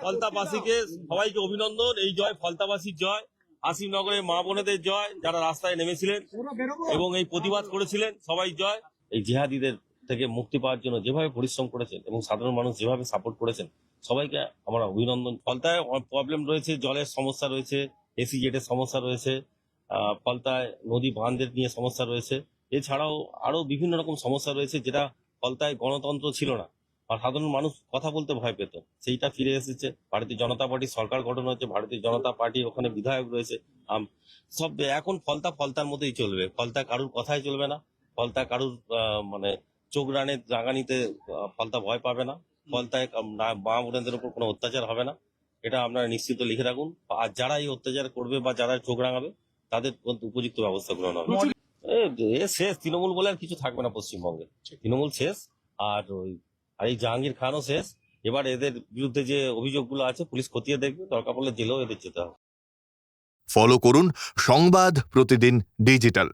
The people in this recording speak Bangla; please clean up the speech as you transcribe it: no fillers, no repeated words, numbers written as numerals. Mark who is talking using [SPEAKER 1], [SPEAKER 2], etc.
[SPEAKER 1] ফলতাবাসীকে সবাইকে অভিনন্দন। এই জয় ফলতাবাসীর জয়, আসিমনগরের মা বোনেদের জয় যারা রাস্তায় নেমেছিলেন এবং এই প্রতিবাদ করেছিলেন, সবাই জয়। এই জিহাদিদের থেকে মুক্তি পাওয়ার জন্য যেভাবে পরিশ্রম করেছেন এবং সাধারণ মানুষ যেভাবে সাপোর্ট করেছেন, সবাইকে আমরা অভিনন্দন। ফলতায় প্রবলেম রয়েছে, জলের সমস্যা রয়েছে, এসিজেড এর সমস্যা রয়েছে, ফলতায় নদী বাঁধের নিয়ে সমস্যা রয়েছে, এছাড়াও আরো বিভিন্ন রকম সমস্যা রয়েছে যেটা ফলতায় গণতন্ত্র ছিল না আর সাধারণ মানুষ কথা বলতে ভয় পেত, সেইটা ফিরে এসেছে। ভারতীয় জনতা পার্টি সরকার গঠন হচ্ছে, ভারতীয় জনতা পার্টি ওখানে বিধায়ক রয়েছে, সব এখন ফলতার মতোই চলবে। ফলতা কারুর কথাই চলবে না, ফলতা কারুর মানে চোখ রানে রাগানিতে ফলতা ভয় পাবে না, ফলতায় মা বোনেদের উপর কোনো অত্যাচার হবে না, এটা আপনারা নিশ্চিত লিখে রাখুন। আর যারা এই অত্যাচার করবে বা যারা চোখ রাঙাবে তাদের উপযুক্ত ব্যবস্থা গ্রহণ হবে। শেষ, তৃণমূল বলে আর কিছু থাকবে না পশ্চিমবঙ্গে, তৃণমূল শেষ। আর এই জাহাঙ্গীর খানও শেষ। এবার এদের বিরুদ্ধে যে অভিযোগগুলো আছে পুলিশ খতিয়ে দেখবে, দরকার পড়লে জেলেও এদের যেতে হবে।
[SPEAKER 2] ফলো করুন সংবাদ প্রতিদিন ডিজিটাল।